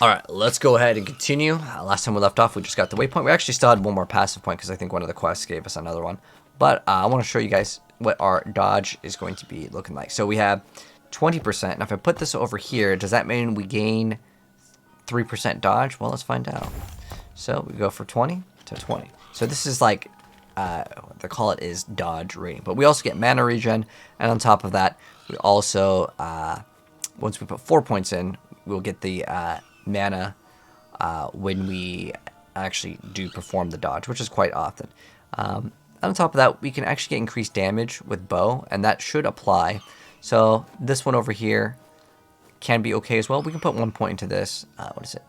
Alright, let's go ahead and continue. Last time we left off, we just got the waypoint. We actually still had one more passive point because I think one of the quests gave us another one. But I want to show you guys what our dodge is going to be looking like. So we have 20%. Now if I put this over here, does that mean we gain 3% dodge? Well, let's find out. So we go for 20 to 20. So this is like, what they call it is dodge rating. But we also get mana regen. And on top of that, we also, once we put 4 points in, we'll get the mana when we actually do perform the dodge, which is quite often. On top of that, we can actually get increased damage with bow, and that should apply. So this one over here can be okay as well. We can put 1 point into this. What is it?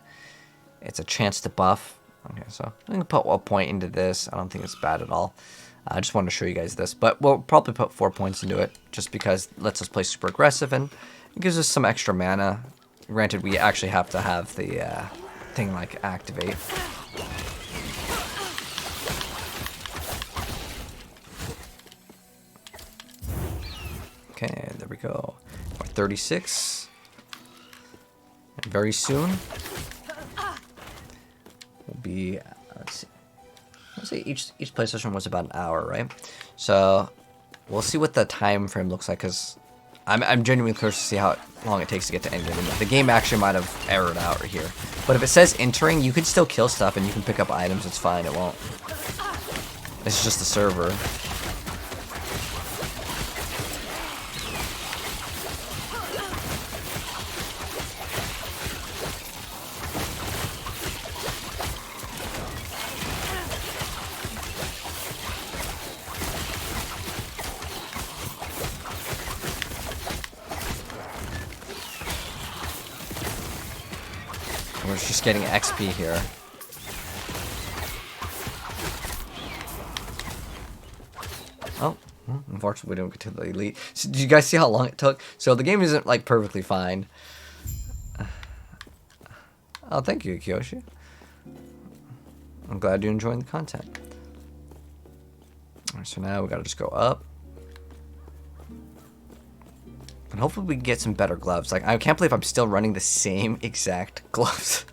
It's a chance to buff. Okay, so we can put 1 point into this. I don't think it's bad at all. I just wanted to show you guys this, but we'll probably put 4 points into it just because it lets us play super aggressive and it gives us some extra mana. Granted, we actually have to have the thing like activate. Okay, there we go. 36. And very soon will be. Let's see. Let's say each play session was about an hour, right? So we'll see what the time frame looks like, because I'm genuinely curious to see how long it takes to get to endgame. The game actually might have errored out right here. But if it says entering, you can still kill stuff and you can pick up items. It's fine. It won't. It's just the server. We're just getting XP here. Oh, unfortunately we don't get to the elite. So, did you guys see how long it took? So the game isn't like perfectly fine. Oh, thank you, Yugioh. I'm glad you're enjoying the content. Alright, so now we gotta just go up. And hopefully we can get some better gloves. Like, I can't believe I'm still running the same exact gloves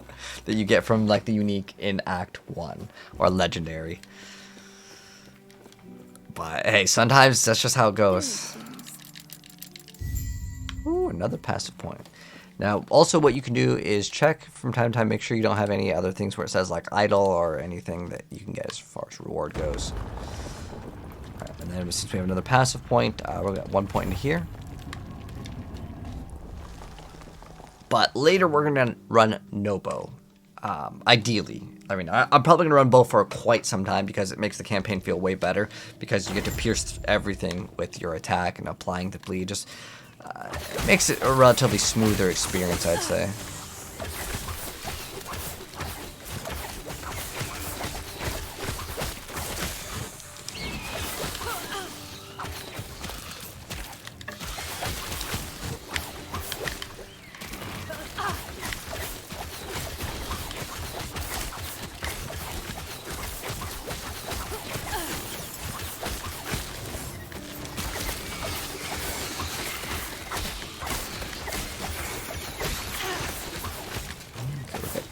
that you get from, like, the unique in Act 1. Or Legendary. But, hey, sometimes that's just how it goes. Ooh, another passive point. Now, also what you can do is check from time to time, make sure you don't have any other things where it says, like, idle or anything that you can get as far as reward goes. Alright, and then since we have another passive point, we'll get 1 point in here. But later we're going to run no bow. Ideally. I mean, I'm probably going to run bow for quite some time because it makes the campaign feel way better. Because you get to pierce everything with your attack and applying the bleed. Just it makes it a relatively smoother experience, I'd say.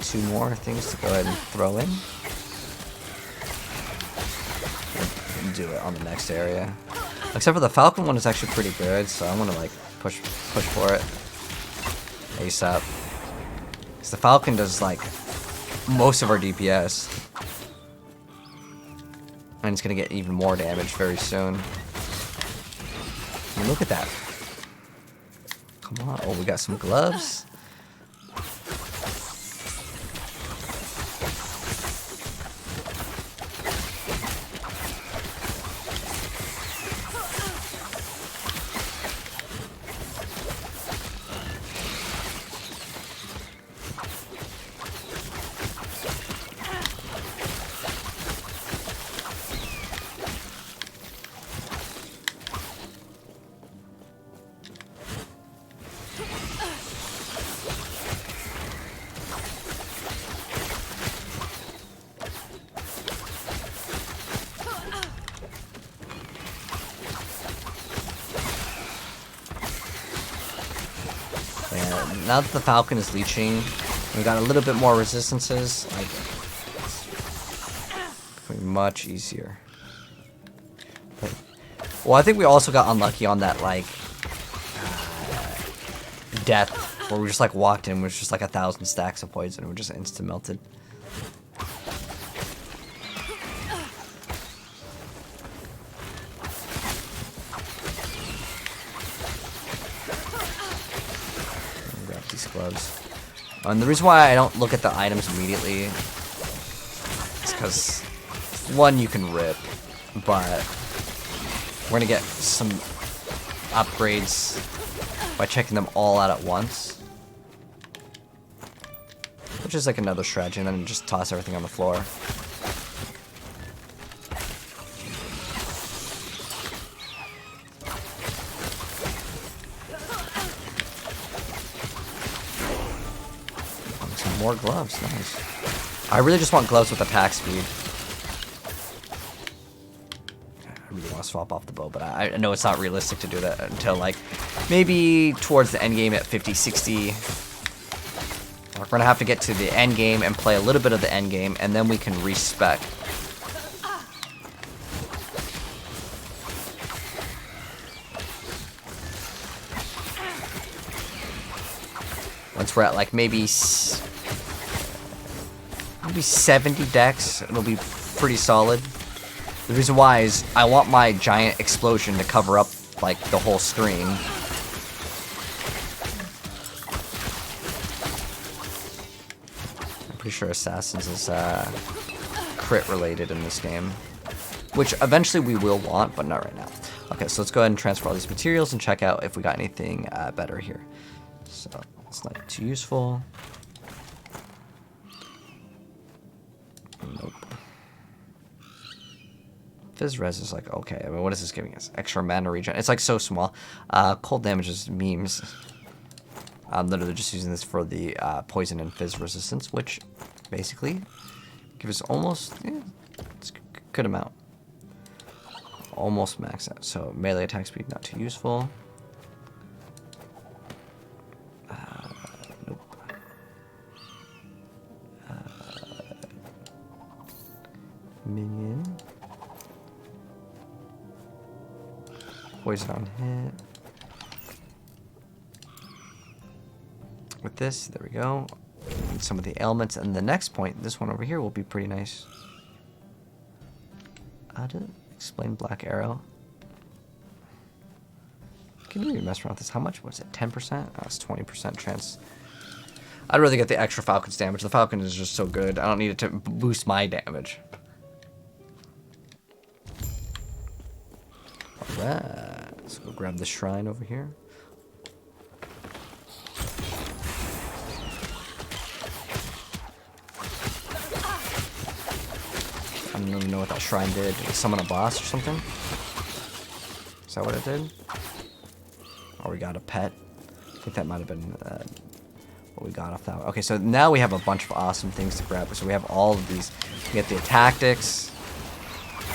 Two more things to go ahead and throw in. We'll do it on the next area. Except for the Falcon one is actually pretty good, so I want to like push for it ASAP. Because the Falcon does like most of our DPS. And it's going to get even more damage very soon. I mean, look at that. Come on. Oh, we got some gloves. Now that the Falcon is leeching, We got a little bit more resistances. Like, it's much easier. But, well, I think we also got unlucky on that, like, death, where we just, like, walked in, was just, like, 1,000 stacks of poison, and we just instant melted. Grab these gloves. And the reason why I don't look at the items immediately is because, one, you can rip, but we're going to get some upgrades by checking them all out at once. Which is like another strategy, and then just toss everything on the floor. Some more gloves, nice. I really just want gloves with attack speed. I really want to swap off the bow, but I know it's not realistic to do that until, like, maybe towards the end game at 50, 60. We're going to have to get to the end game and play a little bit of the end game, and then we can respec. Once we're at, like, maybe 70 decks, it'll be pretty solid. The reason why is I want my giant explosion to cover up, like, the whole screen. I'm pretty sure Assassins is crit related in this game, which eventually we will want, but not right now. Okay, so let's go ahead and transfer all these materials and check out if we got anything better here. So it's not too useful. Nope. Fizz res is like, okay, I mean, what is this giving us? Extra mana regen. It's like so small. Cold damage is memes. I'm literally just using this for the poison and fizz resistance, which basically gives us almost, yeah, it's a good amount. Almost max out. So melee attack speed, not too useful. Nope. Minion. Poison on hit. With this, there we go. And some of the ailments, and the next point, this one over here, will be pretty nice. How to explain Black Arrow? Can you really mess around with this? How much? What's it? 10%? Oh, it's 20% chance. I'd rather get the extra Falcon's damage. The Falcon is just so good. I don't need it to boost my damage. Alright, let's go grab the shrine over here. I don't even know what that shrine did. Did it summon a boss or something? Is that what it did? Or we got a pet? I think that might have been what we got off that one. Okay, so now we have a bunch of awesome things to grab. So we have all of these. We get the tactics.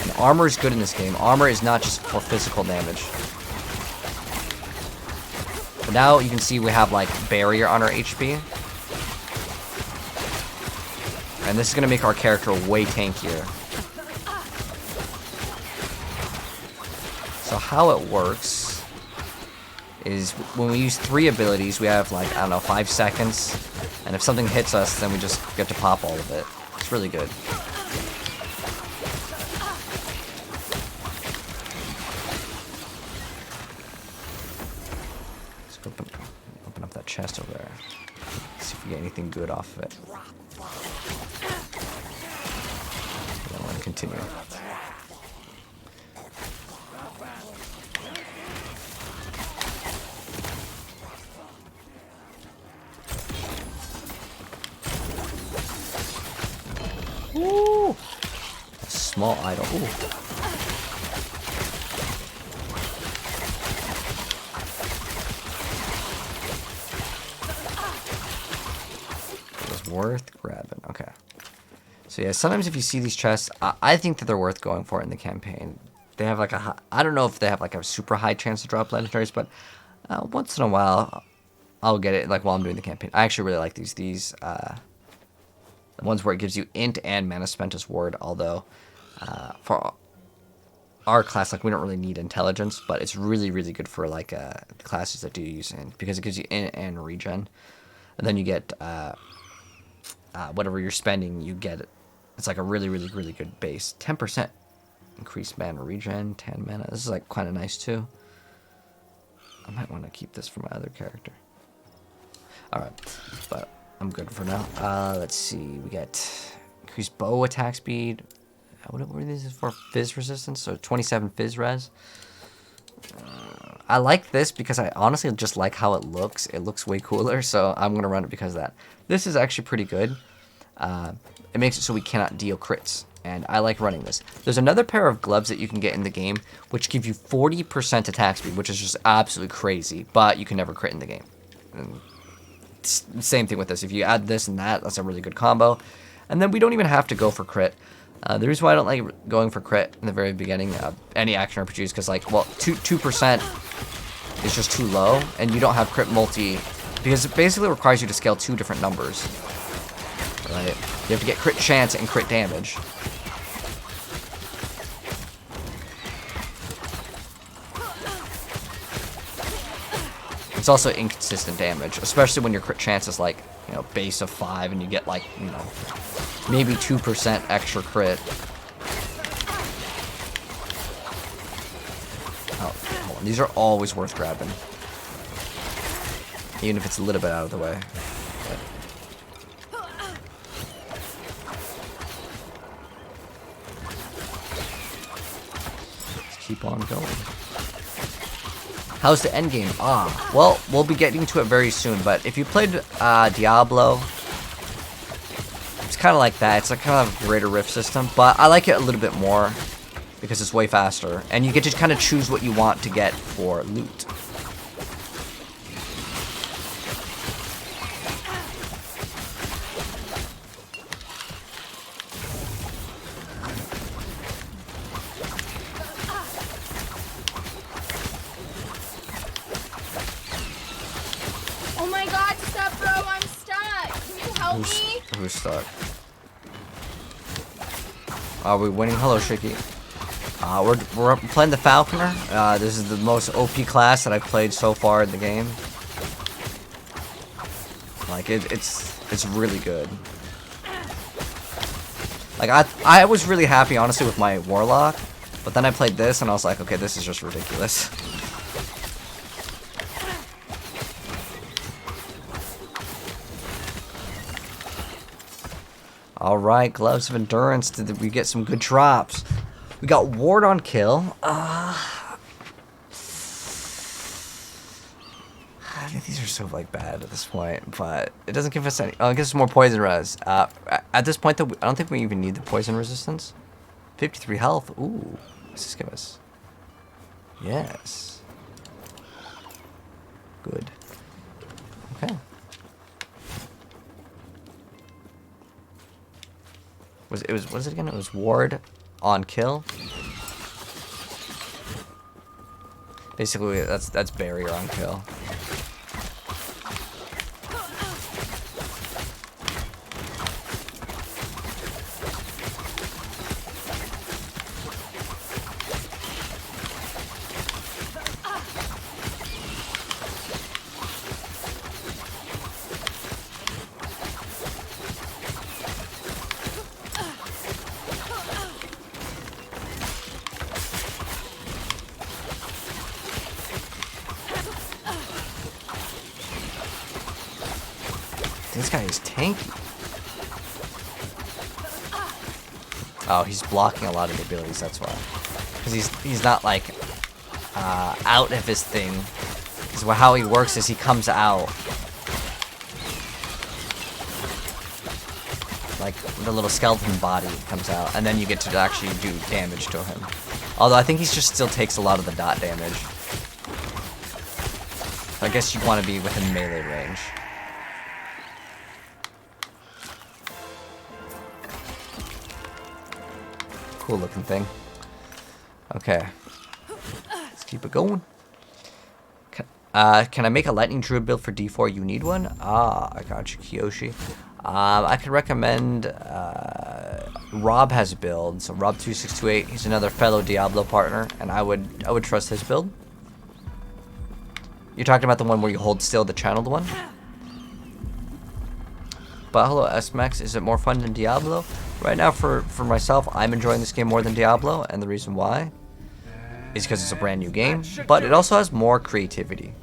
And armor is good in this game. Armor is not just for physical damage. But now you can see we have, like, barrier on our HP. And this is going to make our character way tankier. So how it works is when we use 3 abilities, we have, like, I don't know, 5 seconds. And if something hits us, then we just get to pop all of it. It's really good. Open up that chest over there. See if we get anything good off of it. I want to continue. Ooh! A small idol. Ooh. Worth grabbing. Okay. So yeah, sometimes if you see these chests, I think that they're worth going for in the campaign. They have like a I don't know if they have like a super high chance to drop legendaries, but once in a while, I'll get it like while I'm doing the campaign. I actually really like these. The ones where it gives you int and mana spent as ward. Although for our class, like we don't really need intelligence, but it's really good for like the classes that do use int because it gives you int and regen, and then you get whatever you're spending, you get it. It's like a really good base. 10% increased mana regen, 10 mana. This is like kind of nice too. I might want to keep this for my other character. Alright, but I'm good for now. Let's see. We get increased bow attack speed. What are these for? Fizz resistance? So 27 fizz res. I like this because I honestly just like how it looks. It looks way cooler, so I'm going to run it because of that. This is actually pretty good. It makes it so we cannot deal crits, and I like running this. There's another pair of gloves that you can get in the game, which give you 40% attack speed, which is just absolutely crazy, but you can never crit in the game. And same thing with this. If you add this and that, that's a really good combo. And then we don't even have to go for crit. The reason why I don't like going for crit in the very beginning of any action RPG is because, like, well, 2% is just too low, and you don't have crit multi, because it basically requires you to scale 2 different numbers. Right? You have to get crit chance and crit damage. It's also inconsistent damage, especially when your crit chance is like, you know, base of 5 and you get like, you know, maybe 2% extra crit. Oh, hold on. These are always worth grabbing. Even if it's a little bit out of the way. Let's keep on going. How's the end game? Well, we'll be getting to it very soon, but if you played Diablo, it's kind of like that. It's like kind of a greater rift system, but I like it a little bit more because it's way faster, and you get to kind of choose what you want to get for loot. Who's stuck? Are we winning? Hello, Shaky. We're playing the Falconer. This is the most OP class that I've played so far in the game. Like it's really good. Like I was really happy honestly with my Warlock, but then I played this and I was like, okay, this is just ridiculous. Alright, Gloves of Endurance. Did we get some good drops? We got Ward on Kill. These are so like bad at this point, but it doesn't give us any. Oh, it gives us more poison res. At this point, though, I don't think we even need the poison resistance. 53 health. Ooh, what's this give us? Yes. Good. Okay. What is it again? It was Ward on Kill. Basically, that's barrier on kill. This guy is tanky. Oh, he's blocking a lot of the abilities, that's why. Because he's not like out of his thing. Because how he works is he comes out. Like the little skeleton body comes out, and then you get to actually do damage to him. Although I think he just still takes a lot of the dot damage. So I guess you want to be within melee range. Cool looking thing. Okay. Let's keep it going. Can I make a lightning druid build for D4? You need one? Ah, I got you, Kiyoshi. I could recommend, Rob has a build, so Rob2628, he's another fellow Diablo partner, and I would trust his build. You're talking about the one where you hold still, the channeled one? But hello, S-Max, is it more fun than Diablo? Right now, for myself, I'm enjoying this game more than Diablo, and the reason why is because it's a brand new game, but it also has more creativity.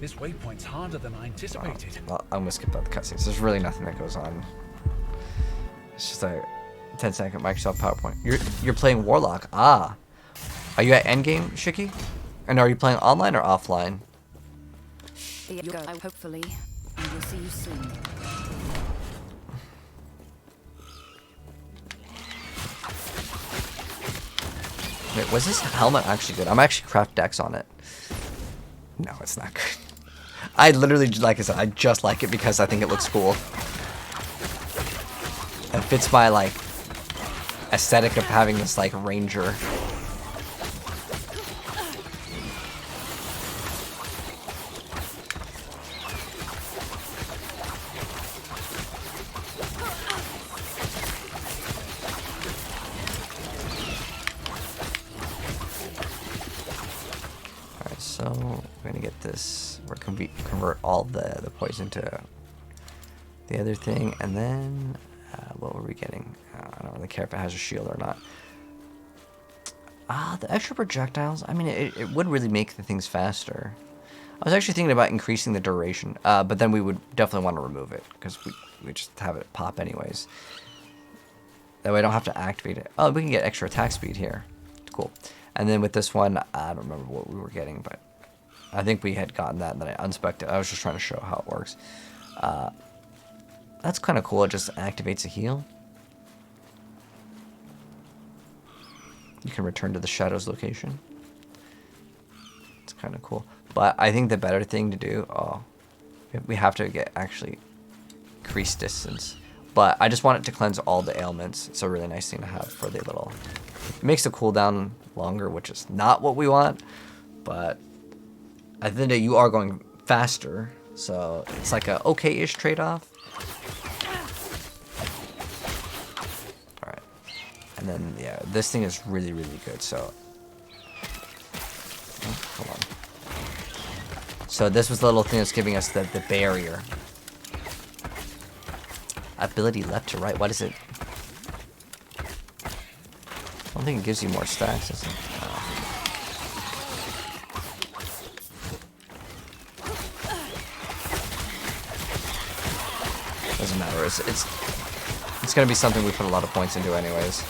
This waypoint's harder than I anticipated. Well, I'm gonna skip out the cutscenes. There's really nothing that goes on. It's just a 10-second Microsoft PowerPoint. You're playing Warlock. Ah, are you at endgame, Shiki? And are you playing online or offline? Yugioh, hopefully, and we'll see you soon. Wait, was this helmet actually good? I'm actually craft decks on it. No, it's not good. I literally, like I said, I just like it because I think it looks cool. It fits my, like, aesthetic of having this, like, ranger. Alright, so we're gonna get this. We're gonna convert all the poison to the other thing, and then what were we getting? I don't really care if it has a shield or not. The extra projectiles. I mean, it would really make the things faster. I was actually thinking about increasing the duration, but then we would definitely want to remove it because we just have it pop anyways. That way I don't have to activate it. Oh, we can get extra attack speed here. Cool. And then with this one, I don't remember what we were getting, but I think we had gotten that and then I unspec'd it. I was just trying to show how it works. That's kind of cool. It just activates a heal. You can return to the Shadows location. It's kind of cool. But I think the better thing to do... Oh, we have to get actually increased distance. But I just want it to cleanse all the ailments. It's a really nice thing to have for the little... It makes the cooldown longer, which is not what we want. But I think that you are going faster. So it's like a okay-ish trade-off. Alright. And then, yeah, this thing is really, really good. So... Oh, hold on. So this was the little thing that's giving us the barrier. Ability left to right. What is it? I don't think it gives you more stacks, does it? No. Doesn't matter. It's gonna be something we put a lot of points into anyways.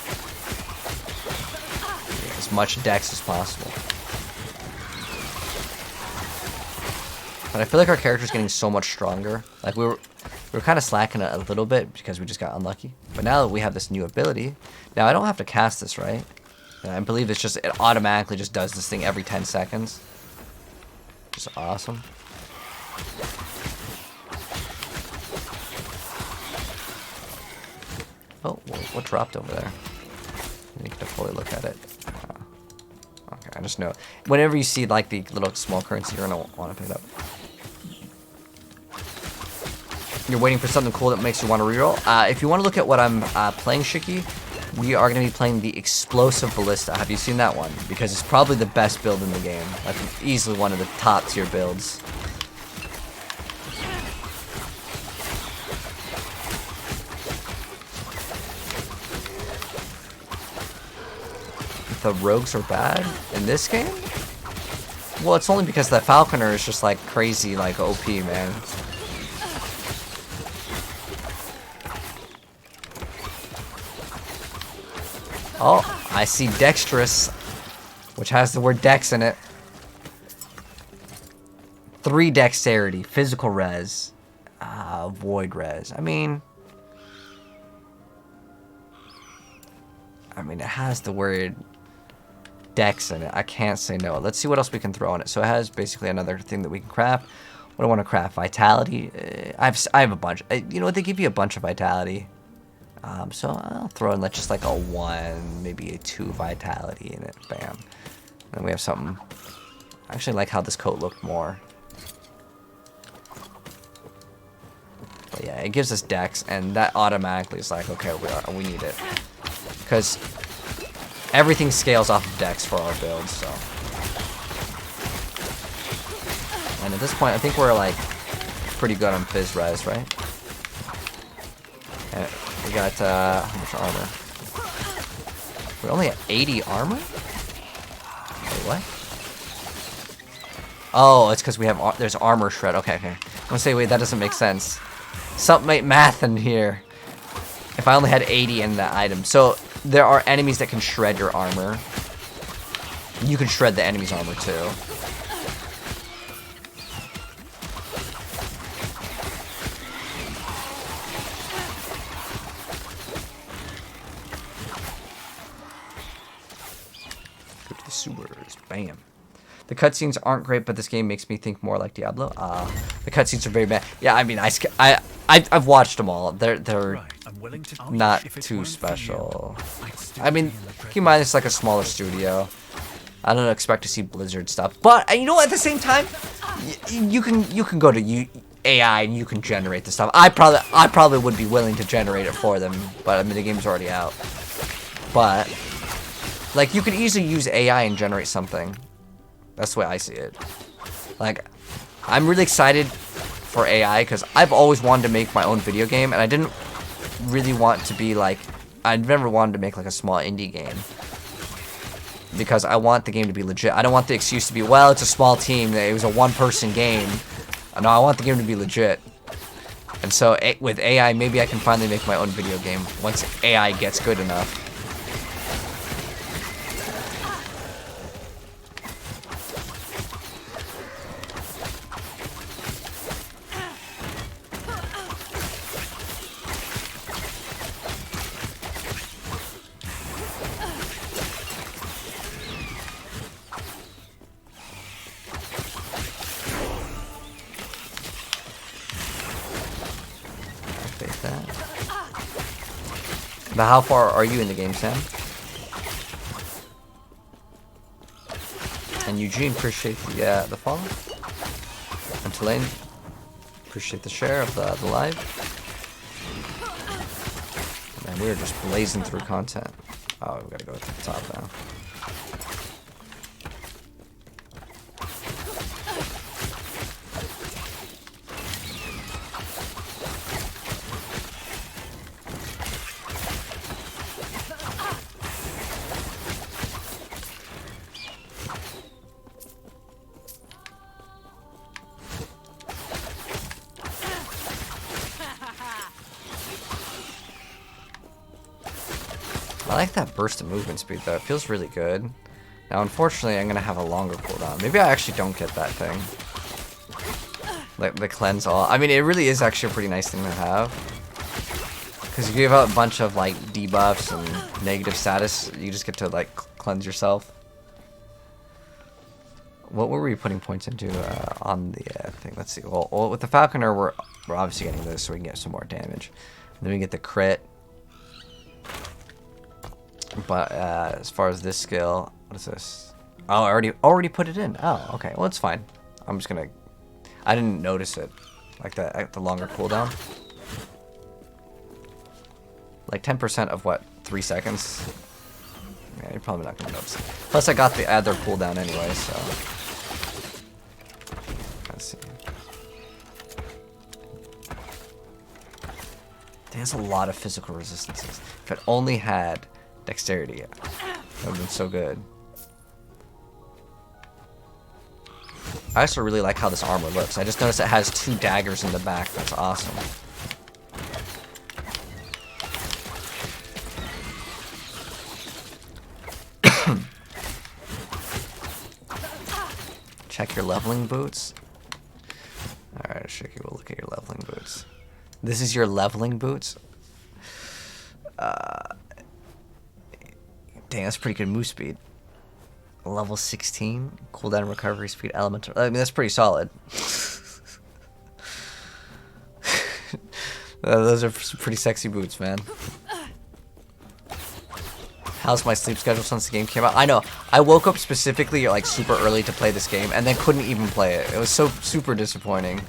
Yeah, as much dex as possible. But I feel like our character's getting so much stronger. Like we were kind of slacking a little bit because we just got unlucky. But now that we have this new ability, now I don't have to cast this, right? And I believe it's just, it automatically just does this thing every 10 seconds. Which is awesome. Oh, what dropped over there? I need to fully look at it. Okay, I just know. Whenever you see like the little small currency, you're gonna want to pick it up. You're waiting for something cool that makes you want to reroll. If you want to look at what I'm playing, Shiki, we are going to be playing the Explosive Ballista. Have you seen that one? Because it's probably the best build in the game. Like easily one of the top tier builds. The rogues are bad in this game? Well, it's only because that Falconer is just like crazy, like OP, man. Oh, I see Dexterous, which has the word Dex in it. 3 Dexterity, Physical Res, Void Res. I mean, it has the word Dex in it. I can't say no. Let's see what else we can throw on it. So it has basically another thing that we can craft. What do I want to craft? Vitality. I have a bunch. You know what? They give you a bunch of Vitality. So I'll throw in just like a 1, maybe a 2 Vitality in it. Bam. And we have something. I actually like how this coat looked more. But yeah, it gives us dex, and that automatically is like, okay, we need it. Because everything scales off of dex for our builds, so. And at this point, I think we're like pretty good on phys res, right? And we got how much armor? We only have 80 armor? Wait, what? Oh, it's because we have there's armor shred. Okay, okay. I'm gonna say, wait, that doesn't make sense. Something ain't math in here. If I only had 80 in that item, so there are enemies that can shred your armor. You can shred the enemy's armor too. Go to the sewers. Bam. The cutscenes aren't great, but this game makes me think more like Diablo. The cutscenes are very bad. Yeah, I mean, I've watched them all. They're not too special. I mean, keep in mind it's like a smaller studio. I don't expect to see Blizzard stuff, but you know, at the same time, you can go to AI and you can generate the stuff. I probably would be willing to generate it for them, but I mean the game's already out. But like you could easily use AI and generate something. That's the way I see it. Like, I'm really excited for AI because I've always wanted to make my own video game, and I didn't really want to be like, I've never wanted to make like a small indie game because I want the game to be legit. I don't want the excuse to be, well, it's a small team, it was a one-person game. No, I want the game to be legit. And so with AI, maybe I can finally make my own video game once AI gets good enough. But how far are you in the game, Sam? And Eugene, appreciate the follow. And Tulane, appreciate the share of the live. Man, we're just blazing through content. Oh, we gotta go to the top now. I like that burst of movement speed though, it feels really good. Now unfortunately I'm gonna have a longer cooldown. Maybe I actually don't get that thing. Like the cleanse all. I mean, it really is actually a pretty nice thing to have. Because you give out a bunch of like debuffs and negative status, you just get to like cleanse yourself. What were we putting points into on the thing? Let's see. Well, with the Falconer we're obviously getting this so we can get some more damage. And then we get the crit. But as far as this skill, what is this? Oh, I already put it in. Oh, okay. Well, it's fine. I'm just gonna. I didn't notice it, like the longer cooldown. Like 10% of what? 3 seconds. Yeah, you're probably not gonna notice it. Plus, I got the other cooldown anyway, so. Let's see. There's a lot of physical resistances. If it only had dexterity, that would have been so good. I also really like how this armor looks. I just noticed it has 2 daggers in the back. That's awesome. Check your leveling boots. Alright, Shiki, we'll look at your leveling boots. This is your leveling boots? Dang, that's pretty good move speed. Level 16, cooldown recovery speed, elemental. I mean, that's pretty solid. Those are some pretty sexy boots, man. How's my sleep schedule since the game came out? I know. I woke up specifically like super early to play this game and then couldn't even play it. It was so super disappointing.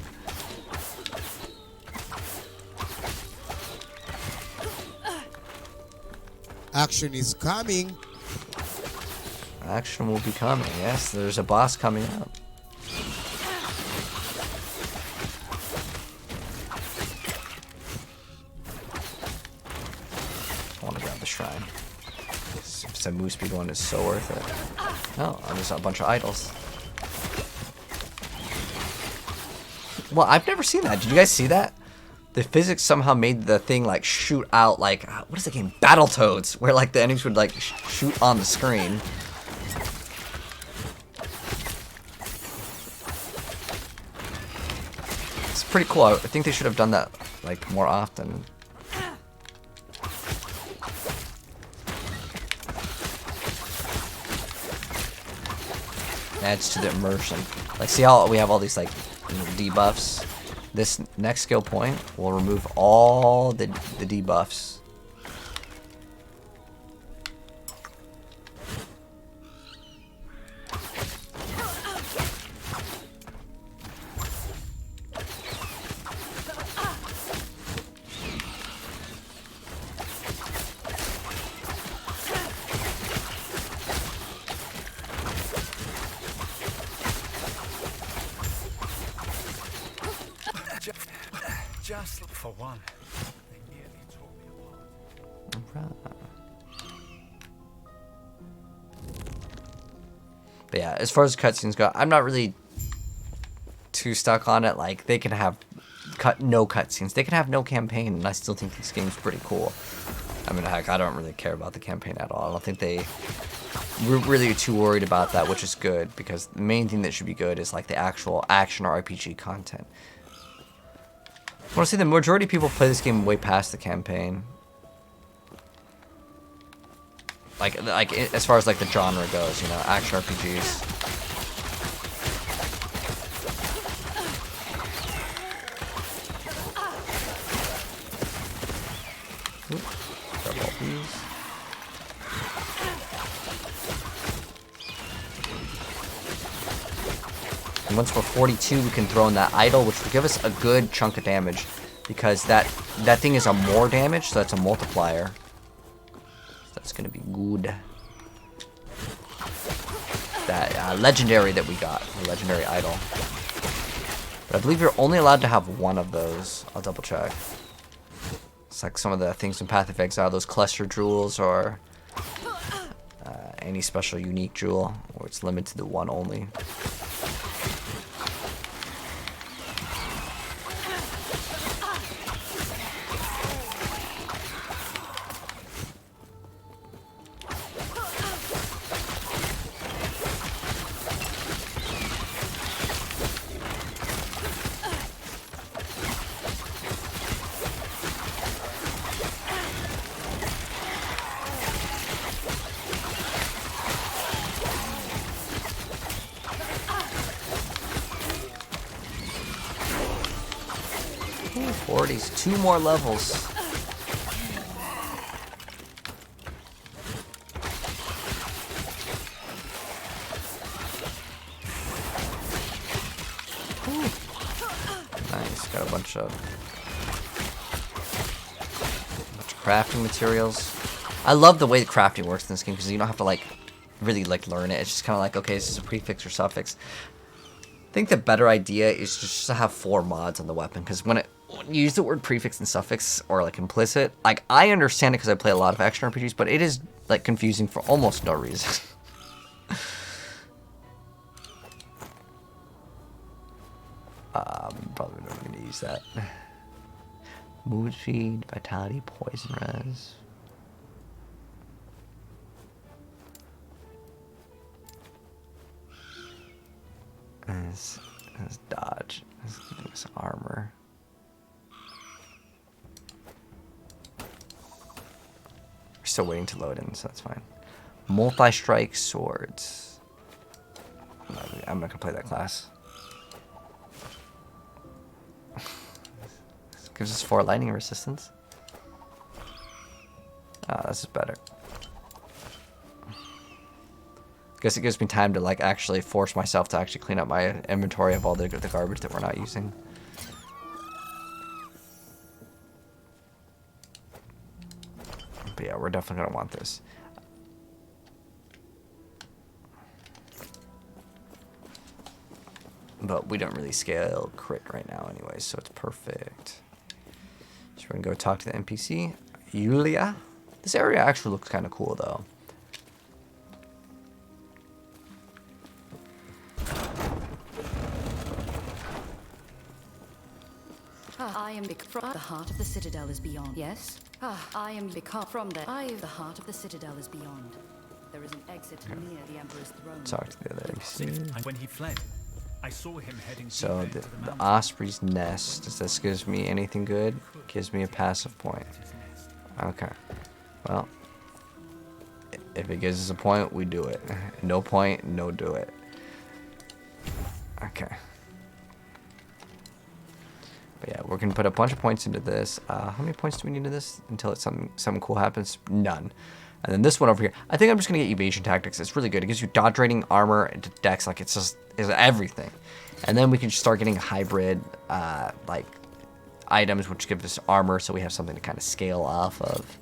Action is coming. Action will be coming. Yes, there's a boss coming up. I want to grab the shrine. Some moose speed one is so worth it. Oh, there's a bunch of idols. Well, I've never seen that. Did you guys see that? The physics somehow made the thing like shoot out like, what is the game? Battletoads, where like the enemies would like shoot on the screen. It's pretty cool. I think they should have done that like more often. Adds to the immersion. Like, see how we have all these like debuffs? This next skill point will remove all the debuffs. Just for one. They nearly tore me apart. But yeah, as far as cutscenes go, I'm not really too stuck on it. Like, they can have no cutscenes. They can have no campaign, and I still think this game's pretty cool. I mean, heck, I don't really care about the campaign at all. I don't think they were really too worried about that, which is good, because the main thing that should be good is like the actual action or RPG content. I want to say the majority of people play this game way past the campaign. Like as far as like the genre goes, you know, action RPGs. Oop, grab all these. And once we're 42, we can throw in that idol, which will give us a good chunk of damage, because that thing is a more damage, so that's a multiplier. So that's gonna be good. That legendary that we got, the legendary idol. But I believe you're only allowed to have one of those. I'll double check. It's like some of the things in Path of Exile, those cluster jewels, or any special unique jewel, or it's limited to one only. Ooh, 40s, 2 more levels. Ooh. Nice, got a bunch of crafting materials. I love the way the crafting works in this game, because you don't have to like really like learn it. It's just kind of like, okay, this is a prefix or suffix. I think the better idea is just to have 4 mods on the weapon, because when you use the word prefix and suffix, or like implicit, like I understand it because I play a lot of action RPGs, but it is like confusing for almost no reason. Probably not going to use that. Mood speed, vitality, poison res. As dodge. Let's give us armor. We're still waiting to load in, so that's fine. Multi-strike swords. I'm not gonna play that class. This gives us 4 lightning resistance. Ah, this is better. Guess it gives me time to like actually force myself to actually clean up my inventory of all the garbage that we're not using. But yeah, we're definitely going to want this. But we don't really scale crit right now anyway, so it's perfect. So we're going to go talk to the NPC. Yugioh. This area actually looks kind of cool, though. I am from the heart of the citadel is beyond. Yes? I am from the heart of the citadel is beyond. There is an exit near the Emperor's throne. Talk to the other NPC. And when he fled, I saw him heading So deeper the into mountain. Osprey's Nest. Does this gives me anything good? Gives me a passive point. Okay. Well, if it gives us a point, we do it. No point, no do it. Okay. But yeah, we're gonna put a bunch of points into this. How many points do we need into this until it's something cool happens? None. And then this one over here, I think I'm just gonna get evasion tactics. It's really good. It gives you dodge rating, armor, and dex. Like it's everything. And then we can just start getting hybrid like items, which give us armor, so we have something to kind of scale off of.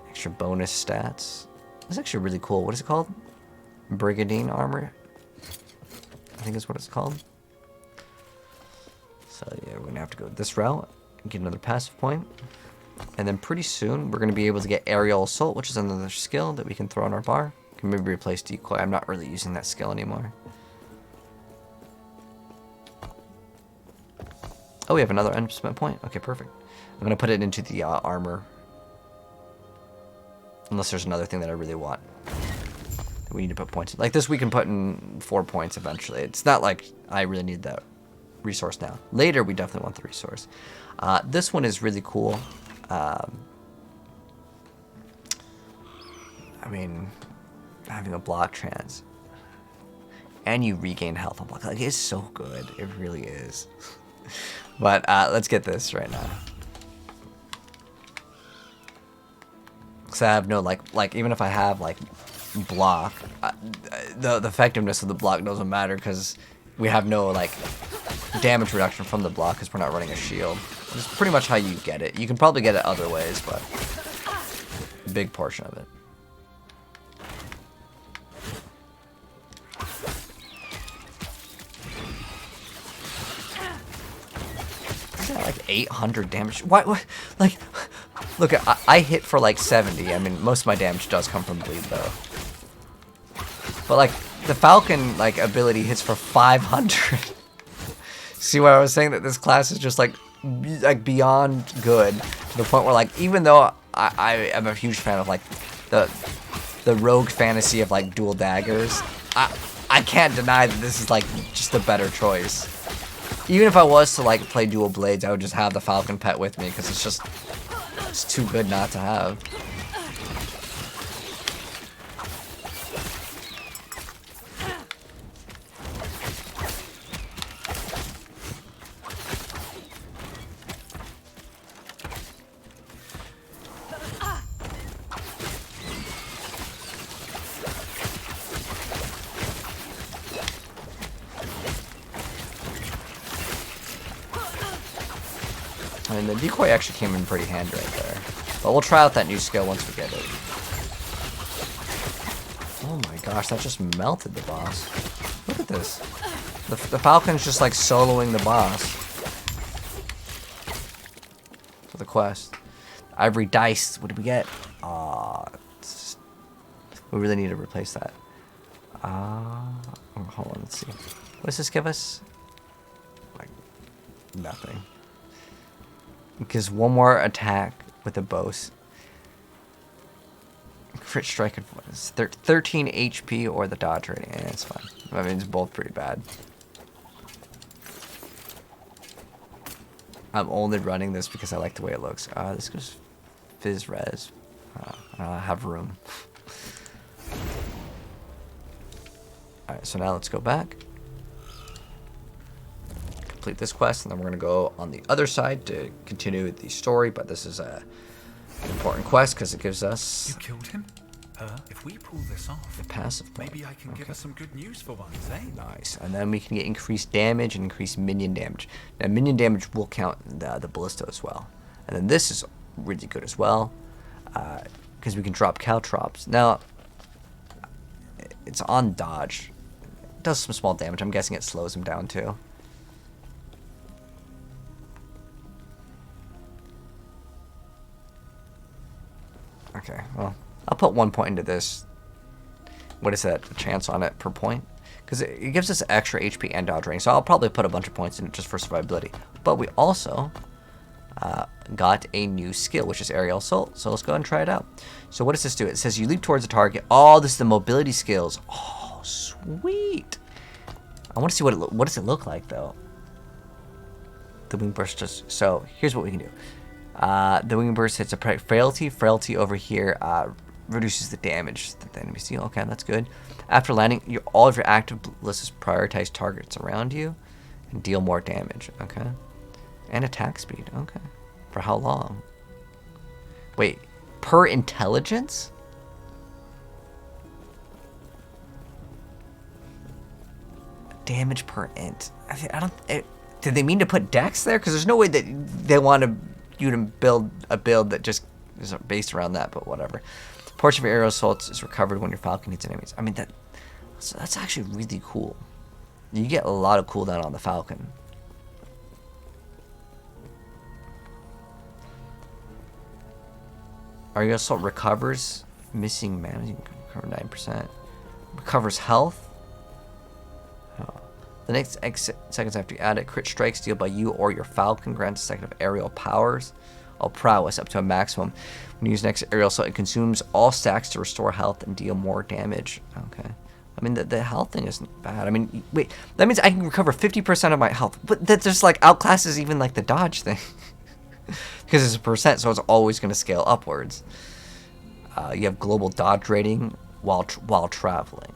Extra bonus stats. That's actually really cool. What is it called? Brigandine armor, I think is what it's called. So yeah, we're gonna have to go this route and get another passive point. And then pretty soon we're gonna be able to get aerial assault, which is another skill that we can throw on our bar. Can maybe replace decoy. I'm not really using that skill anymore. Oh, we have another unspent point. Okay, perfect. I'm gonna put it into the armor. Unless there's another thing that I really want. That we need to put points in. Like this we can put in 4 points eventually. It's not like I really need that resource now. Later we definitely want the resource. This one is really cool. I mean, having a block trans. And you regain health on block. Like, it's so good. It really is. But let's get this right now. Because I have no, like even if I have, like, block, the effectiveness of the block doesn't matter because we have no, like, damage reduction from the block because we're not running a shield. It's pretty much how you get it. You can probably get it other ways, but a big portion of it. Like 800 damage. What? Like, look, I hit for like 70. I mean, most of my damage does come from bleed though. But like, the Falcon like ability hits for 500. See why I was saying that this class is just like beyond good to the point where like, even though I am a huge fan of like the rogue fantasy of like dual daggers, I can't deny that this is like just a better choice. Even if I was to like play dual blades, I would just have the Falcon pet with me because it's too good not to have. I mean, the decoy actually came in pretty handy right there. But we'll try out that new skill once we get it. Oh my gosh, that just melted the boss. Look at this. The Falcon's just like soloing the boss. For the quest. Ivory dice. What did we get? We really need to replace that. Hold on, let's see. What does this give us? Like, nothing. Because one more attack with a bow. Crit strike and 13 HP or the dodge rating. Yeah, it's fine. I mean, it's both pretty bad. I'm only running this because I like the way it looks. This goes Fizz Res. I have room. Alright, so now let's go back. Complete this quest, and then we're going to go on the other side to continue the story, but this is an important quest because it gives us... You killed him? If we pull this off, the passive point. Maybe I can give us some good news for once, eh? Nice. And then we can get increased damage and increased minion damage. Now, minion damage will count the ballista as well. And then this is really good as well. because we can drop caltrops. Now, it's on dodge. It does some small damage. I'm guessing it slows him down too. Okay, well, I'll put 1 point into this. What is that? The chance on it per point? Because it gives us extra HP and dodge range, so I'll probably put a bunch of points in it just for survivability. But we also got a new skill, which is Aerial Assault. So let's go ahead and try it out. So what does this do? It says you leap towards a target. Oh, this is the mobility skills. Oh, sweet. I want to see what does it look like though. The wing burst just so here's what we can do. The wing burst hits a frailty. Frailty over here reduces the damage that the enemies deal. Okay, that's good. After landing, all of your active ballistas prioritize targets around you and deal more damage. Okay, and attack speed. Okay, for how long? Wait, per intelligence? Damage per int. I don't. Did they mean to put dex there? Because there's no way that they want you to build a build that just is based around that. But whatever. Portion of your aerial assaults is recovered when your falcon hits enemies. I mean that's actually really cool. You get a lot of cooldown on the falcon. Aerial assault recovers missing mana. You can recover 9%. Recovers health. The next X seconds after you add it, crit strikes dealt by you or your falcon grants a second of aerial powers. All prowess up to a maximum. When you use next aerial assault, it consumes all stacks to restore health and deal more damage. Okay. I mean, the health thing isn't bad. I mean, wait, that means I can recover 50% of my health. But that just like outclasses even like the dodge thing. Because it's a percent, so it's always going to scale upwards. You have global dodge rating while traveling.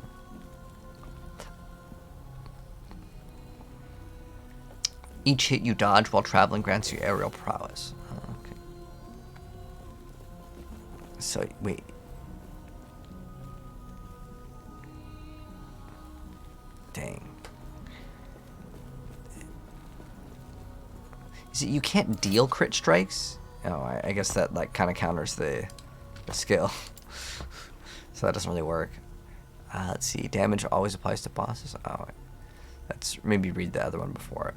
Each hit you dodge while traveling grants you aerial prowess. Okay. So, wait. Dang. Is it you can't deal crit strikes? Oh, I guess that like kind of counters the skill. So that doesn't really work. Let's see. Damage always applies to bosses. Oh, let's maybe read the other one before.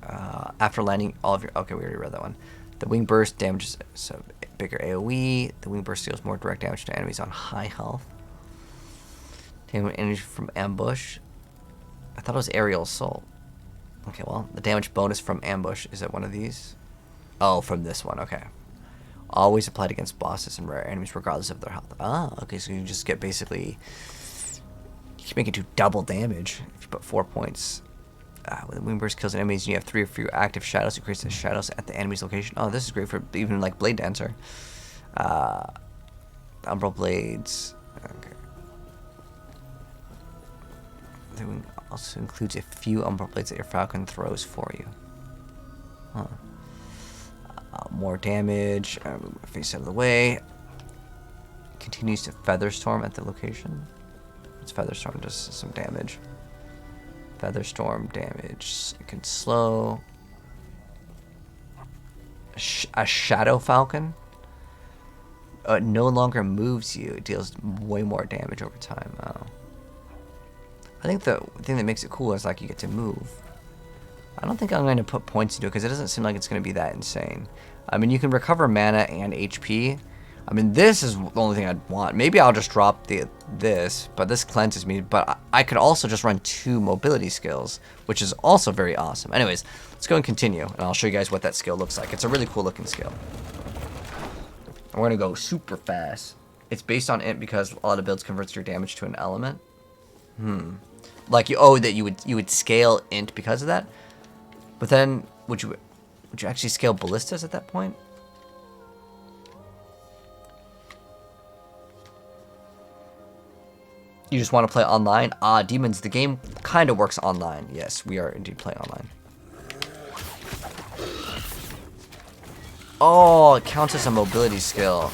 After landing all of your... Okay, we already read that one. The wing burst damages so bigger AoE. The wing burst deals more direct damage to enemies on high health. Damage energy from ambush. I thought it was aerial assault. Okay, well, the damage bonus from ambush is at one of these. Oh, from this one. Okay. Always applied against bosses and rare enemies regardless of their health. Ah, okay, so you just get basically... You can make it do double damage if you put 4 points. When the wing burst kills enemies and you have 3 or fewer active shadows, it creates the shadows at the enemy's location. Oh, this is great for even like Blade Dancer. Umbral Blades. Okay. The wing also includes a few Umbral Blades that your falcon throws for you. Huh. More damage. Move my face out of the way. Continues to Featherstorm at the location. It's Featherstorm, just some damage. Featherstorm damage. It can slow. A Shadow Falcon. It no longer moves you. It deals way more damage over time. Oh. I think the thing that makes it cool is like you get to move. I don't think I'm going to put points into it because it doesn't seem like it's going to be that insane. I mean, you can recover mana and HP. I mean, this is the only thing I'd want. Maybe I'll just drop this, but this cleanses me. But I could also just run 2 mobility skills, which is also very awesome. Anyways, let's go and continue, and I'll show you guys what that skill looks like. It's a really cool looking skill. We're going to go super fast. It's based on int because a lot of builds converts your damage to an element. Like you would scale int because of that. But then would you actually scale ballistas at that point? You just want to play online? Demons, the game kind of works online. Yes, we are indeed playing online. Oh, it counts as a mobility skill.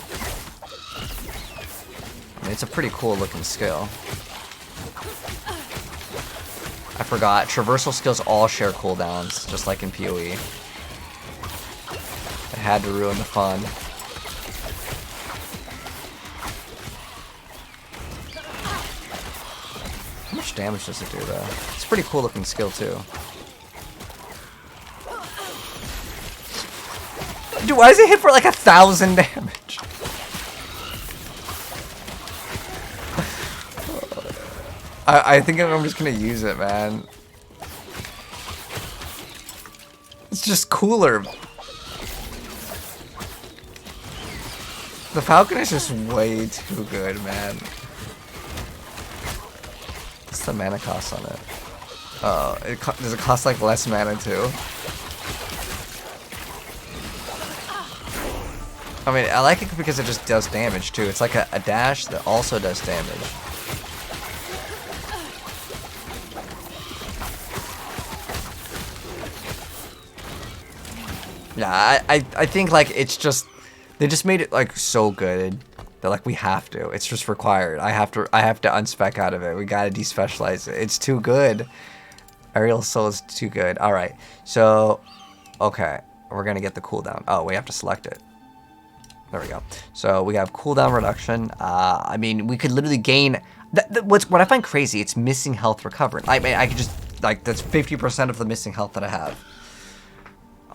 I mean, it's a pretty cool looking skill. I forgot. Traversal skills all share cooldowns, just like in PoE. I had to ruin the fun. much damage does it do, though? It's a pretty cool looking skill, too. Dude, why does it hit for like 1,000 damage? I think I'm just gonna use it, man. It's just cooler. The Falcon is just way too good, man. What's the mana cost on it? Oh, does it cost like less mana too? I mean, I like it because it just does damage too. It's like a dash that also does damage. Yeah, I think like it's just, they just made it like so good that like we have to. It's just required. I have to unspec out of it. We gotta despecialize it. It's too good. Aerial Soul is too good. All right, so okay, we're gonna get the cooldown. Oh, we have to select it. There we go. So we have cooldown reduction. I mean, we could literally gain. What I find crazy, it's missing health recovered. I mean, I could just like that's 50% of the missing health that I have.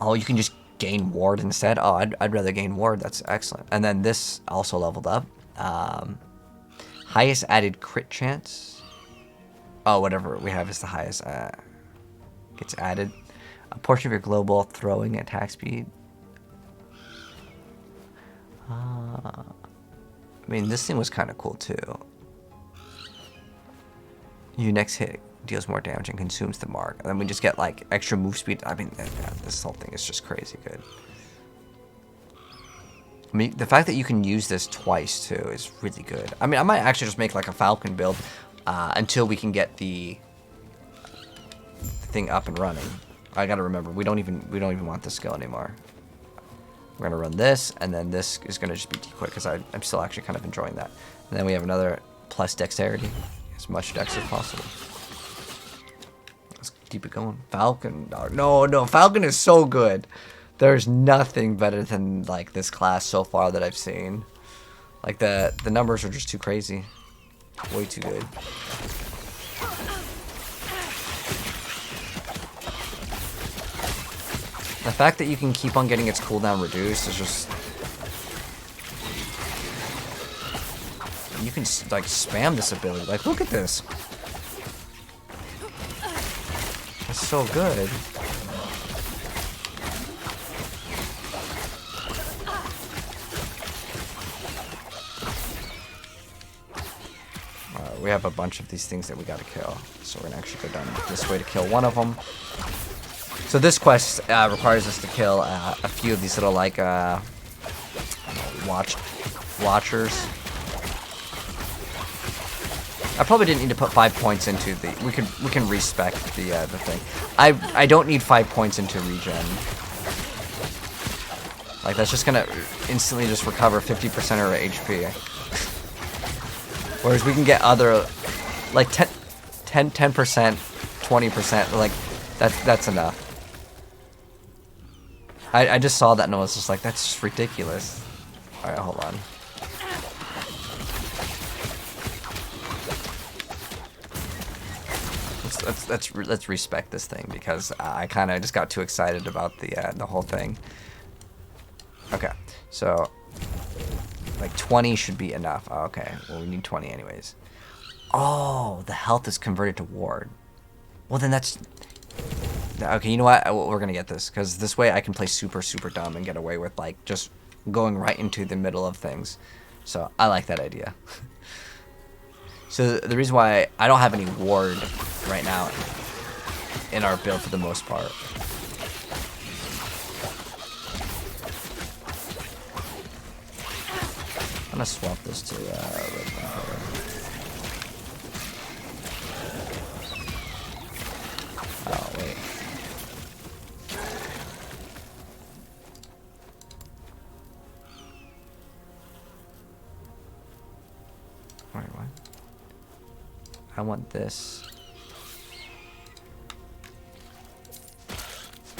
Oh, you can just gain ward instead. Oh, I'd rather gain ward. That's excellent. And then this also leveled up. Highest added crit chance. Oh, whatever we have is the highest. Gets added. A portion of your global throwing attack speed. I mean, this thing was kind of cool too. Your next hit deals more damage and consumes the mark. And then we just get like extra move speed. I mean, this whole thing is just crazy good. I mean, the fact that you can use this twice too is really good. I mean, I might actually just make like a Falcon build until we can get the thing up and running. I gotta remember, we don't even want this skill anymore. We're gonna run this, and then this is gonna just be decoy because I'm still actually kind of enjoying that. And then we have another plus dexterity, as much dex as possible. Let's keep it going. Falcon, no, Falcon is so good. There's nothing better than like this class so far that I've seen. Like the numbers are just too crazy, way too good. The fact that you can keep on getting its cooldown reduced is just... You can, like, spam this ability. Like, look at this. That's so good. We have a bunch of these things that we gotta kill. So we're gonna actually go down this way to kill one of them. So this quest requires us to kill a few of these little like watchers. I probably didn't need to put 5 points into the. We can respec the thing. I don't need 5 points into regen. Like that's just gonna instantly just recover 50% of our HP. Whereas we can get other like 10%, 20%. Like that's enough. I just saw that and I was just like, that's just ridiculous. Alright, hold on. Let's respect this thing because I kind of just got too excited about the whole thing. Okay, so like 20 should be enough. Oh, okay, well we need 20 anyways. Oh, the health is converted to ward. Well then that's... Okay, you know what? We're gonna get this because this way I can play super dumb and get away with like just going right into the middle of things. So I like that idea. So the reason why I don't have any ward right now in our build for the most part. I'm gonna swap this to red gunpowder. Oh wait. Wait, what? I want this.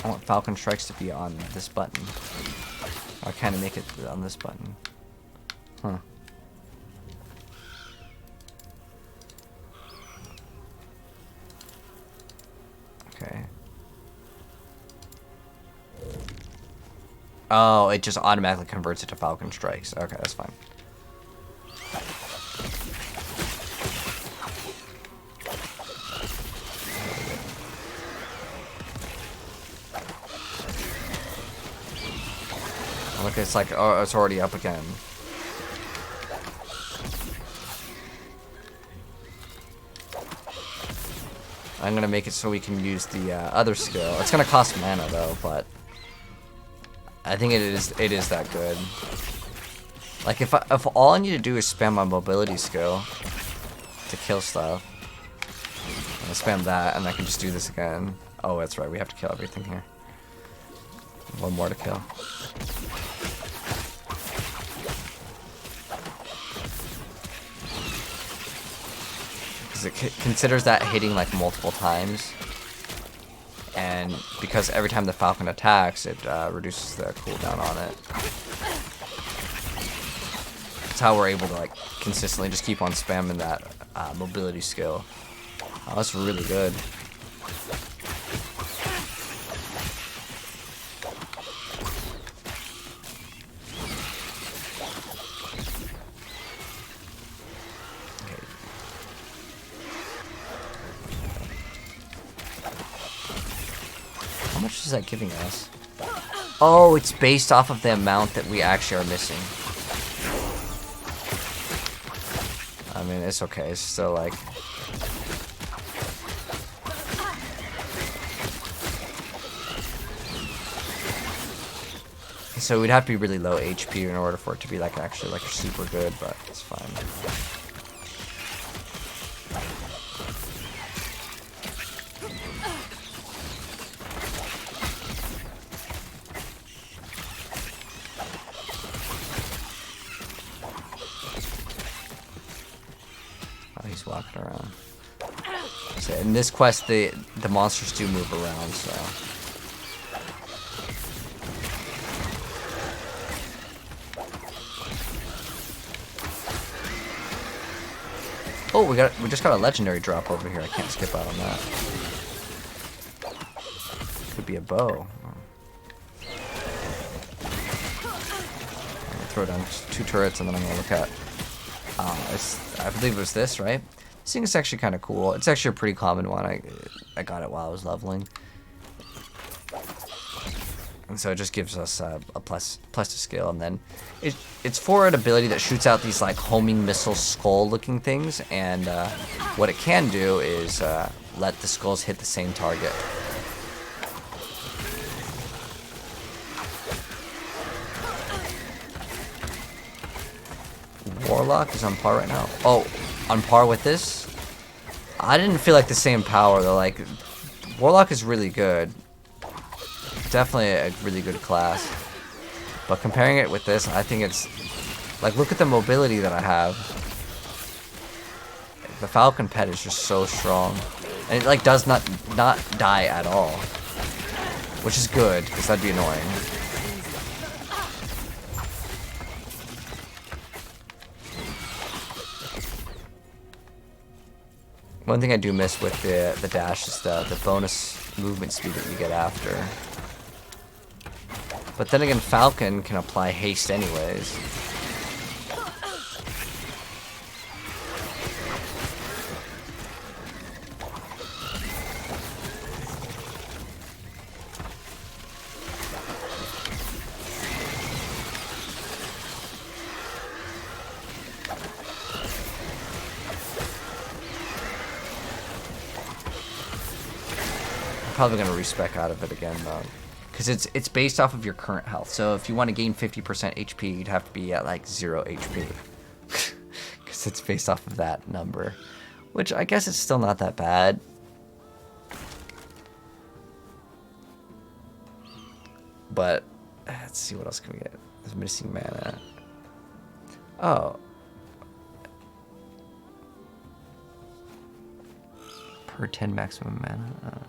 I want Falcon Strikes to be on this button. I'll kind of make it on this button. Huh. Oh, it just automatically converts it to Falcon Strikes. Okay, that's fine. Look, it's like, oh, it's already up again. I'm gonna make it so we can use the other skill. It's gonna cost mana though, but I think it is that good. Like if all I need to do is spam my mobility skill to kill stuff, and I spam that, and I can just do this again. Oh, that's right. We have to kill everything here. One more to kill. Because it considers that hitting like multiple times, and because every time the Falcon attacks, it reduces the cooldown on it. That's how we're able to like consistently just keep on spamming that mobility skill. Oh, that's really good. How much is that giving us? Oh, it's based off of the amount that we actually are missing. I mean, it's okay. It's still like... So we'd have to be really low HP in order for it to be like actually like super good, but it's fine. Oh, he's walking around. So in this quest, the monsters do move around, so... Oh, we just got a legendary drop over here. I can't skip out on that. Could be a bow. I'm gonna throw down 2 turrets and then I'm gonna look at. I believe it was this, right? This thing is actually kind of cool. It's actually a pretty common one. I got it while I was leveling. And so it just gives us a plus to skill, and then it's for an ability that shoots out these like homing missile skull looking things, and what it can do is let the skulls hit the same target. Warlock is on par right now. Oh, on par with this? I didn't feel like the same power though. Like Warlock is really good. Definitely a really good class, but comparing it with this, I think it's like, look at the mobility that I have. The Falcon Pet is just so strong, and it like does not die at all, which is good because that'd be annoying. One thing I do miss with the dash is the bonus movement speed that you get after. But then again, Falcon can apply haste anyways. I'm probably gonna respec out of it again though. Because it's based off of your current health. So if you want to gain 50% HP, you'd have to be at like 0 HP. Because it's based off of that number. Which I guess is still not that bad. But let's see, what else can we get? There's missing mana. Oh. Per 10 maximum mana. Oh.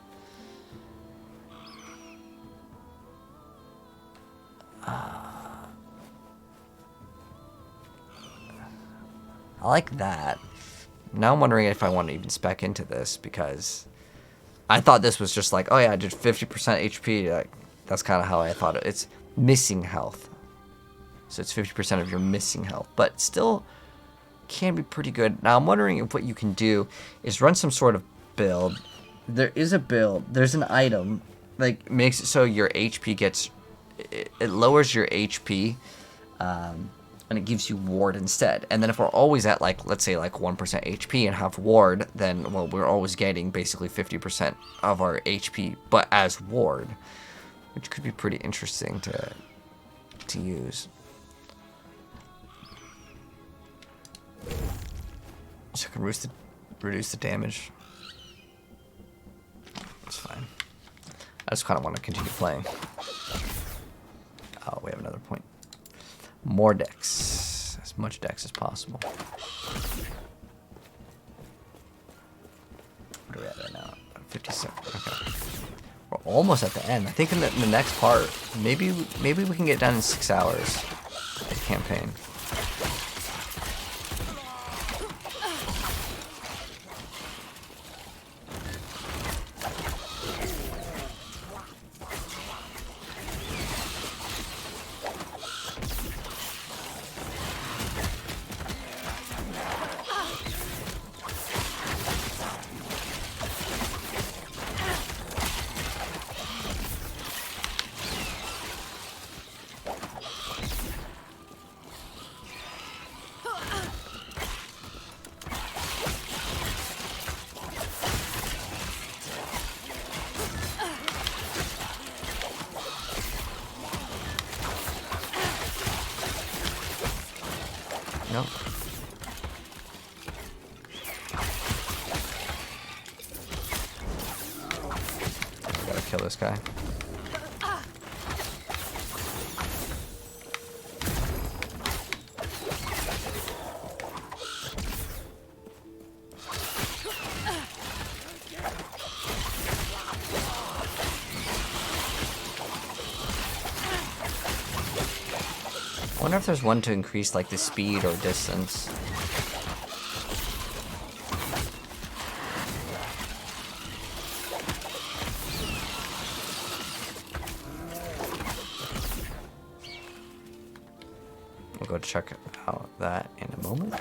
I like that. Now I'm wondering if I want to even spec into this, because I thought this was just like, oh yeah, I did 50% HP. Like, that's kind of how I thought it. It's missing health. So it's 50% of your missing health, but still can be pretty good. Now I'm wondering if what you can do is run some sort of build. There is a build. There's an item like makes it so your HP gets, it lowers your HP, and it gives you ward instead. And then if we're always at like, let's say like 1% HP and have ward, then well, we're always getting basically 50% of our HP, but as ward, which could be pretty interesting to use. So I can reduce the damage. That's fine. I just kind of want to continue playing. Oh, we have another point. More dex. As much dex as possible. What are we at right now? 57. Okay. We're almost at the end. I think in the next part, maybe we can get done in 6 hours of the campaign. Nope. Gotta kill this guy. I wonder if there's one to increase like the speed or distance. We'll go check out that in a moment.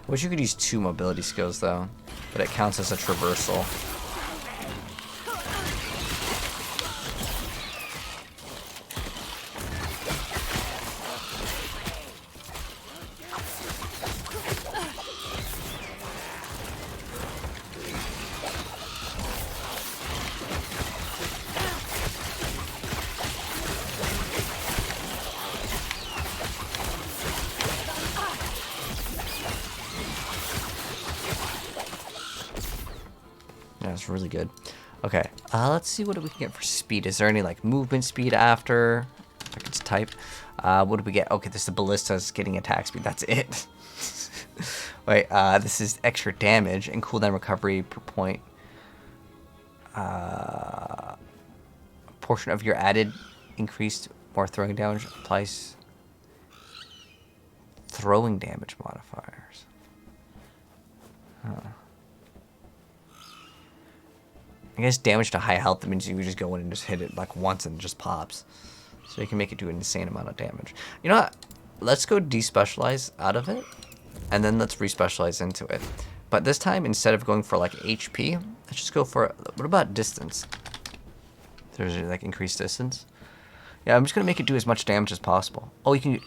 Wish you could use 2 mobility skills though, but it counts as a traversal. Yeah, it's really good. Okay, let's see what we can get for speed. Is there any like movement speed after? I can just type. What do we get? Okay, this is the ballista's getting attack speed. That's it. Wait, this is extra damage and cooldown recovery per point. Portion of your added increased more throwing damage applies throwing damage modifiers. Huh. I guess damage to high health, that means you just go in and just hit it like once and it just pops. So you can make it do an insane amount of damage. You know what? Let's go despecialize out of it, and then let's respecialize into it. But this time, instead of going for like HP, let's just go for, what about distance? There's like increased distance. Yeah, I'm just gonna make it do as much damage as possible. Oh, you can,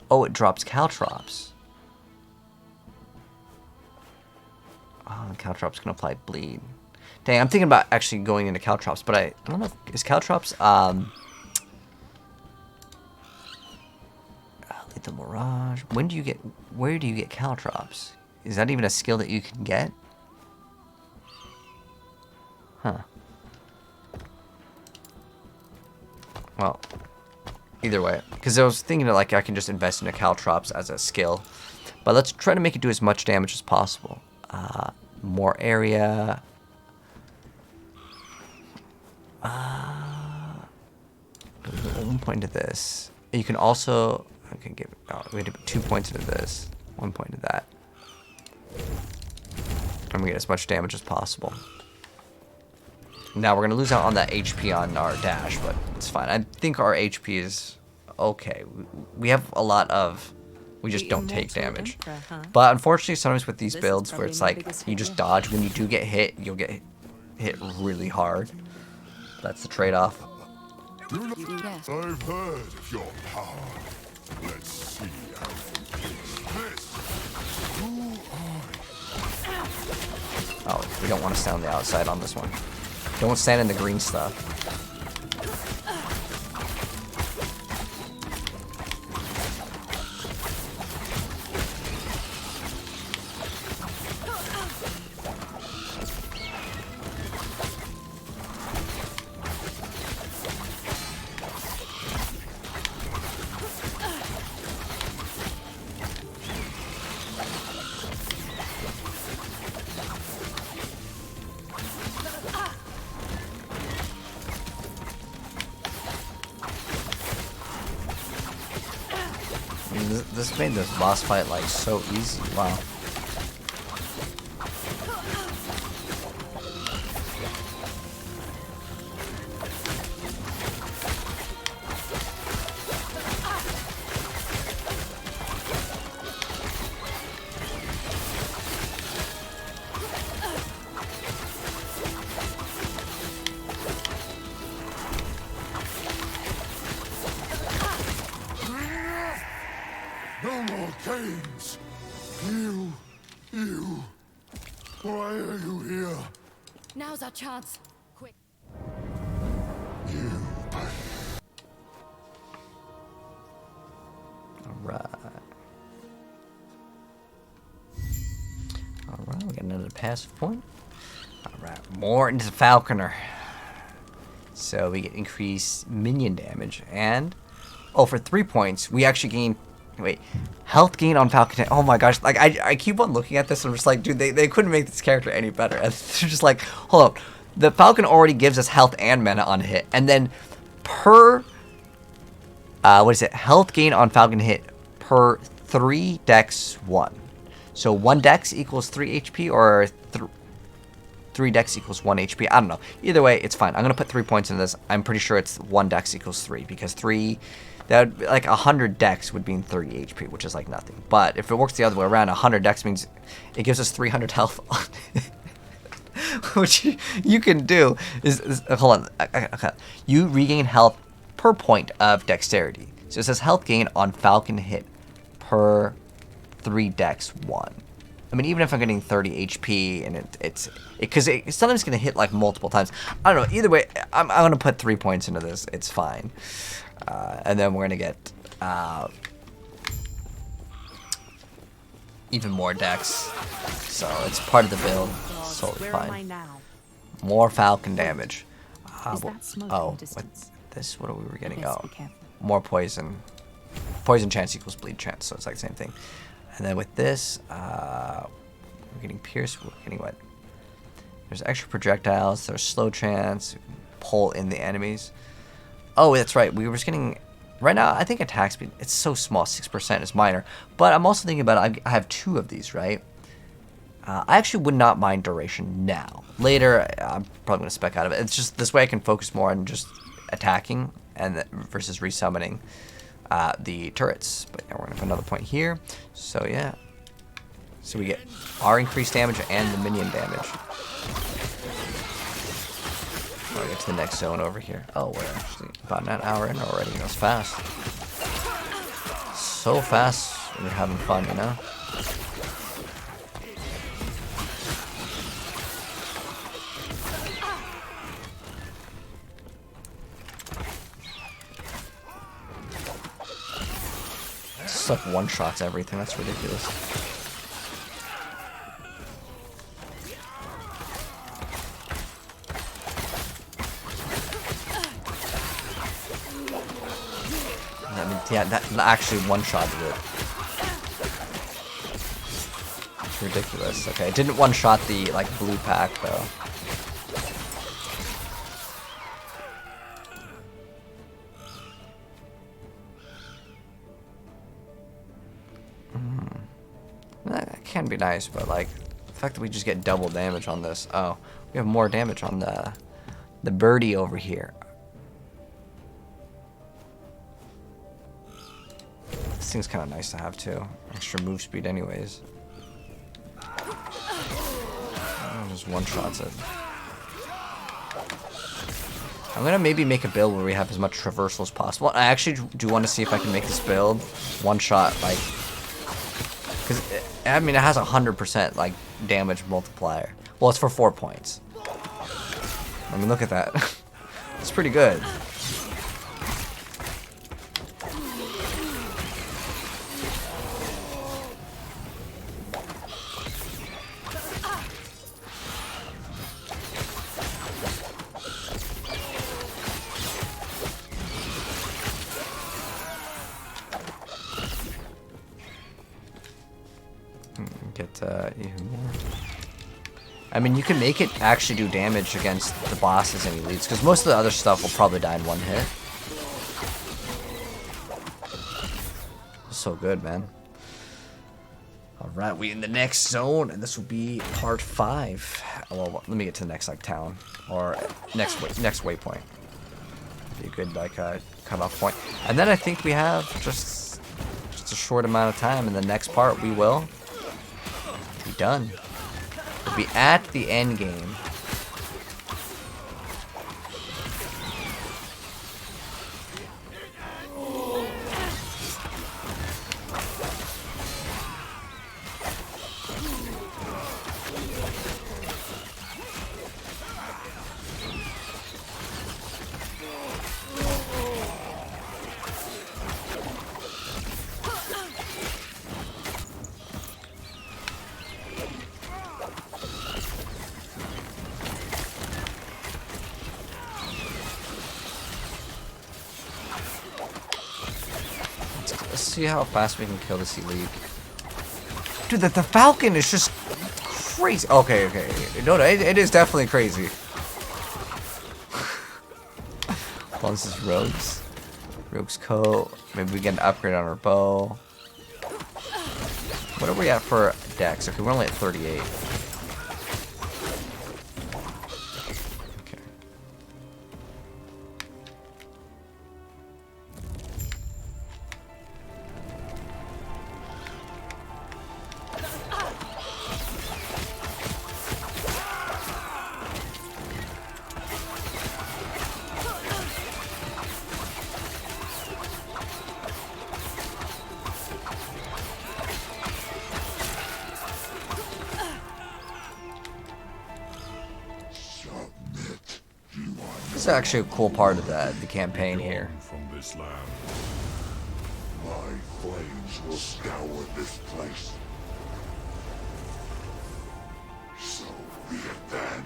oh, it drops caltrops. Oh, and caltrops can apply bleed. Dang, I'm thinking about actually going into caltrops, but I don't know if, is caltrops, lethal mirage. When do you get, where do you get caltrops? Is that even a skill that you can get? Huh. Well, either way, because I was thinking that like I can just invest into caltrops as a skill, but let's try to make it do as much damage as possible. More area. One point to this. You can also, I can give, oh, we had to put 2 points into this, 1 point to that. And we get as much damage as possible. Now we're gonna lose out on that HP on our dash, but it's fine. I think our HP is okay. We have a lot of. We just don't take damage. But unfortunately, sometimes with these builds where it's like you just dodge, when you do get hit, you'll get hit really hard. That's the trade-off. Yes. I've heard of your power. Let's see how this. Who are Oh, we don't want to stand on the outside on this one. Don't stand in the green stuff. This made this boss fight like so easy. Wow. no more games? You. Why are you here? Now's our chance. Quick. You. Alright. Alright, we got another passive point. Alright, more into the Falconer. So we get increased minion damage. And, oh, for 3 points, we actually gain, wait, health gain on Falconer. Oh my gosh, like, I keep on looking at this and I'm just like, dude, they couldn't make this character any better. And they're just like, hold up. The Falcon already gives us health and mana on hit. And then per, what is it? Health gain on Falcon hit per 3 dex 1. So 1 dex equals 3 HP or 3 dex equals 1 HP. I don't know. Either way, it's fine. I'm going to put 3 points into this. I'm pretty sure it's 1 dex equals 3 because 3, that would be like 100 dex would mean 30 HP, which is like nothing. But if it works the other way around, 100 dex means it gives us 300 health. Which you can do is hold on. Okay. You regain health per point of dexterity. So it says health gain on Falcon hit per 3 dex 1. I mean, even if I'm getting 30 HP and it's sometimes going to hit like multiple times. I don't know. Either way, I'm going to put 3 points into this. It's fine. And then we're going to get even more dex. So it's part of the build. It's totally fine. More Falcon damage. With this, what are we getting? Oh, more poison. Poison chance equals bleed chance, so it's like the same thing. And then with this, we're getting pierce. We're getting what? There's extra projectiles. There's slow chance. Pull in the enemies. Oh, that's right. We were just getting. Right now, I think attack speed. It's so small. 6% is minor. But I'm also thinking about it. I have 2 of these, right? I actually would not mind duration now. Later, I'm probably going to spec out of it. It's just this way I can focus more on just attacking and versus resummoning the turrets. But yeah, we're going to put another point here. So yeah. So we get our increased damage and the minion damage. I'll get to the next zone over here. Oh, we're actually about an hour in already. That's fast. So fast when you're having fun, you know? It's like one-shots everything. That's ridiculous. I mean, yeah, that actually one-shotted it. It's ridiculous. Okay, it didn't one-shot the, like, blue pack, though. That can be nice, but, like, the fact that we just get double damage on this. Oh, we have more damage on the the birdie over here. This thing's kind of nice to have too. Extra move speed anyways. Oh, just one shots it. I'm gonna maybe make a build where we have as much traversal as possible. I actually do want to see if I can make this build one shot, like, because I mean it has 100% like damage multiplier. Well, it's for 4 points. I mean, look at that. It's pretty good. Get even more. I mean, you can make it actually do damage against the bosses and elites, because most of the other stuff will probably die in one hit. So good, man. Alright, we in the next zone, and this will be part 5. Well, let me get to the next like town, or next waypoint. Be a good like cutoff point. And then I think we have just a short amount of time. In the next part, we will be done. We'll be at the end game. Let's see how fast we can kill this elite. Dude, the Falcon is just crazy. Okay. No, it is definitely crazy. Well, this is Rogues. Rogues coat. Maybe we get an upgrade on our bow. What are we at for dex? Okay, we're only at 38. This is actually a cool part of the campaign here. From this land, my flames will scour this place. So be it then.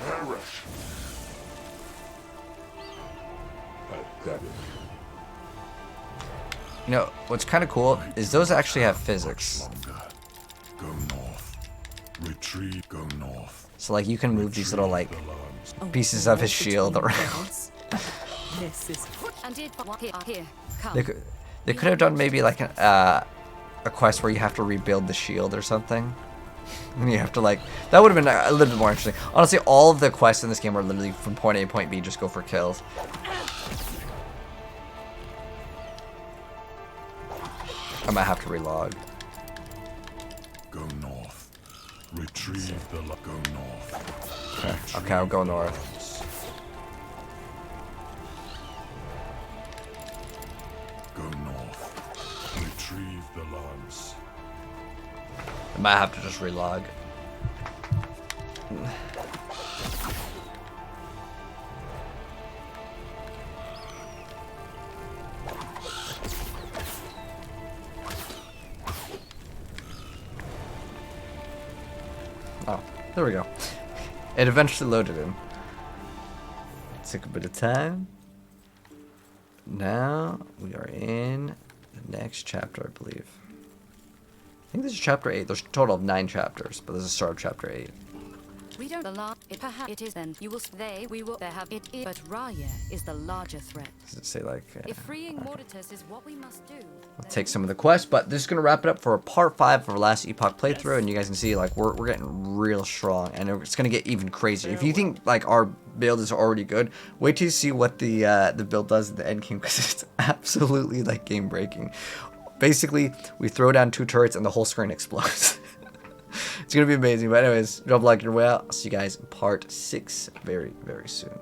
Perish. Pathetic. You know, what's kind of cool is those actually have physics. Longer. Go north. Retreat. Go north. So like you can move these little like The lands. pieces of his shield around. This is And did here. Come. They could have done maybe like a quest where you have to rebuild the shield or something. And you have to like, that would have been a little bit more interesting. Honestly, all of the quests in this game are literally from point A to point B, just go for kills. I might have to relog. Go north. Retrieve the go north. Okay, I'll go north. Go north. Retrieve the lance. I might have to just relog. Oh, there we go. It eventually loaded in. It took a bit of time. Now we are in the next chapter, I believe. I think this is chapter 8. There's a total of 9 chapters, but this is the start of chapter 8. We don't the perhaps it is then. You will we will there have it is, but Raya is the larger threat. Does it say like If freeing Mortitus is what we must do, I'll take some of the quests, but this is gonna wrap it up for part 5 of our last Epoch playthrough, and you guys can see like we're getting real strong, and it's gonna get even crazier. If you think like our build is already good, wait till you see what the build does at the end game, because it's absolutely like game breaking. Basically, we throw down 2 turrets and the whole screen explodes. It's gonna be amazing. But anyways, drop a like your way out. I'll see you guys in part 6 very, very soon.